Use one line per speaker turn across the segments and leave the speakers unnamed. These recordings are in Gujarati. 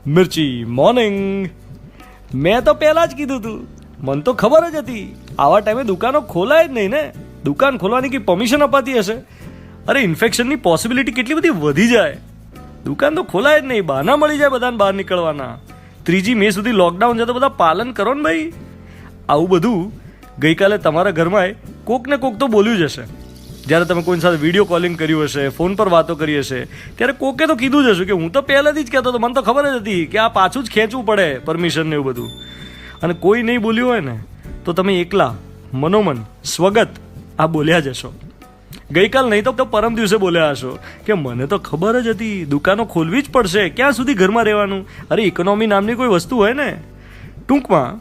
મિર્ચી મોર્નિંગ. મેં તો પહેલાં જ કીધું હતું, મને તો ખબર જ હતી આવા ટાઈમે દુકાનો ખોલાય જ નહીં ને. દુકાન ખોલવાની કંઈ પરમિશન અપાતી હશે? અરે ઇન્ફેક્શનની પોસિબિલિટી કેટલી બધી વધી જાય. દુકાન તો ખોલાય જ નહીં, બહાના મળી જાય બધાને બહાર નીકળવાના. 3 મે સુધી લોકડાઉન છે તો બધા પાલન કરો ને ભાઈ. આવું બધું ગઈકાલે તમારા ઘરમાં કોક ને કોક તો બોલ્યું જ હશે. જ્યારે તમે કોઈ સાથે વિડીયો કોલિંગ કર્યું હશે, ફોન પર વાતો કરી હશે, ત્યારે કોકે તો કીધું જ હશે કે હું તો પહેલાંથી જ કહેતો હતો, મને તો ખબર જ હતી કે આ પાછું જ ખેંચવું પડે પરમિશન ને એવું બધું. અને કોઈ નહીં બોલ્યું હોય ને તો તમે એકલા મનોમન સ્વગત આ બોલ્યા જ હશો. ગઈકાલ નહીં તો પરમ દિવસે બોલ્યા હશો કે મને તો ખબર જ હતી દુકાનો ખોલવી જ પડશે, ક્યાં સુધી ઘરમાં રહેવાનું. અરે ઇકોનોમી નામની કોઈ વસ્તુ હોય ને. ટૂંકમાં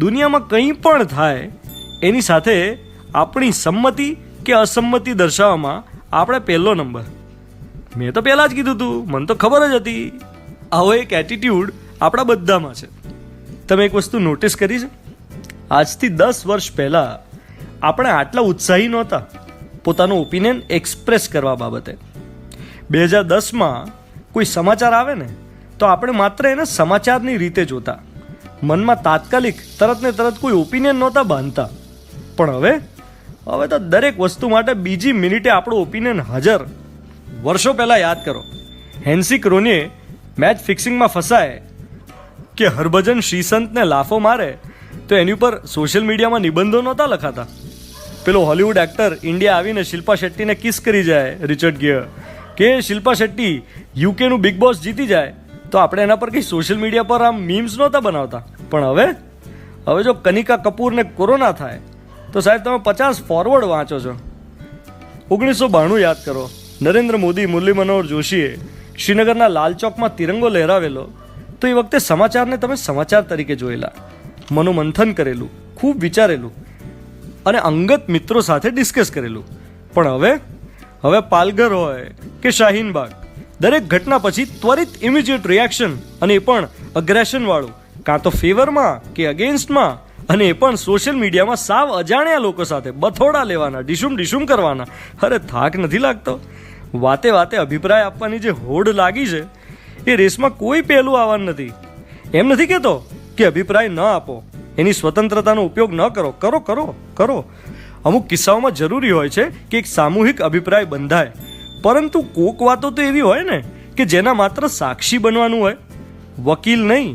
દુનિયામાં કંઈ પણ થાય એની સાથે આપણી સંમતિ કે અસંમતિ દર્શાવવામાં આપણે પહેલો નંબર. મેં તો પહેલાં જ કીધું હતું, મને તો ખબર જ હતી. આવો એક એટીટ્યૂડ આપણા બધામાં છે. તમે એક વસ્તુ નોટિસ કરી છે? આજથી 10 વર્ષ પહેલાં આપણે આટલા ઉત્સાહી નહોતા પોતાનો ઓપિનિયન એક્સપ્રેસ કરવા બાબતે. 2010માં કોઈ સમાચાર આવે ને તો આપણે માત્ર એને સમાચારની રીતે જોતા, મનમાં તાત્કાલિક તરત ને તરત કોઈ ઓપિનિયન નહોતા બાંધતા. પણ હવે તો દરેક વસ્તુ માટે બીજી મિનિટે આપણો ઓપિનિયન હાજર. વર્ષો પહેલાં યાદ કરો, હેન્સી ક્રોનીએ મેચ ફિક્સિંગમાં ફસાય કે હરભજન શ્રીસંતને લાફો મારે તો એની ઉપર સોશિયલ મીડિયામાં નિબંધો નહોતા લખાતા. પેલો હોલિવૂડ એક્ટર ઇન્ડિયા આવીને શિલ્પા શેટ્ટીને કિસ કરી જાય, રિચર્ડ ગિયર, કે શિલ્પા શેટ્ટી યુકેનું બિગ બોસ જીતી જાય તો આપણે એના પર કંઈ સોશિયલ મીડિયા પર આમ મીમ્સ નહોતા બનાવતા. પણ હવે જો કનિકા કપૂરને કોરોના થાય તો સાહેબ તમે 50 ફોરવર્ડ વાંચો છો. 1992 યાદ કરો, નરેન્દ્ર મોદી મુરલી મનોહર જોશીએ શ્રીનગરના લાલ ચોકમાં તિરંગો લહેરાવેલો તો એ વખતે સમાચારને તમે સમાચાર તરીકે જોયેલા, મનોમંથન કરેલું, ખૂબ વિચારેલું અને અંગત મિત્રો સાથે ડિસ્કસ કરેલું. પણ હવે પાલઘર હોય કે શાહીનબાગ, દરેક ઘટના પછી ત્વરિત ઇમિડિયેટ રિએક્શન, અને એ પણ અગ્રેશનવાળું, કાં તો ફેવરમાં કે અગેન્સ્ટમાં, અને એ પણ સોશિયલ મીડિયામાં સાવ અજાણ્યા લોકો સાથે બથોડા લેવાના, ડીશુમ કરવાના. અરે થાક નથી લાગતો? વાતે અભિપ્રાય આપવાની જે હોડ લાગી છે એ રેસમાં કોઈ પહેલું આવવાનું નથી. એમ નથી કહેતો કે અભિપ્રાય ન આપો, એની સ્વતંત્રતાનો ઉપયોગ ન કરો. અમુક કિસ્સાઓમાં જરૂરી હોય છે કે એક સામૂહિક અભિપ્રાય બંધાય, પરંતુ કોક વાતો તો એવી હોય ને કે જેના માત્ર સાક્ષી બનવાનું હોય, વકીલ નહીં,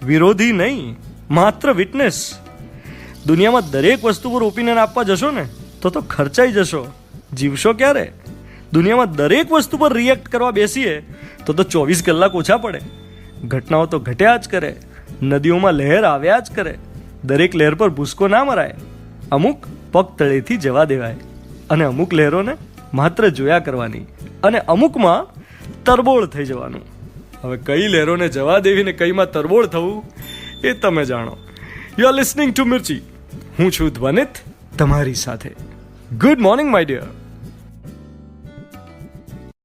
વિરોધી નહીં, માત્ર વિટનેસ. દુનિયામાં દરેક વસ્તુ પર ઓપિનિયન આપવા જશો ને તો ખર્ચાઈ જશો, જીવશો ક્યારે? દુનિયામાં દરેક વસ્તુ પર રિએક્ટ કરવા બેસીએ તો 24 કલાક ઓછા પડે. ઘટનાઓ તો ઘટ્યા જ કરે, નદીઓમાં લહેર આવ્યા જ કરે. દરેક લહેર પર ભૂસકો ના મરાય, અમુક પગ તળેથી જવા દેવાય, અને અમુક લહેરોને માત્ર જોયા કરવાની, અને અમુકમાં તરબોળ થઈ જવાનું. હવે કઈ લહેરોને જવા દેવી ને કઈમાં તરબોળ થવું એ તમે જાણો. You are listening to Mirchi. હું છું ધ્વનિત તમારી સાથે. Good morning my dear.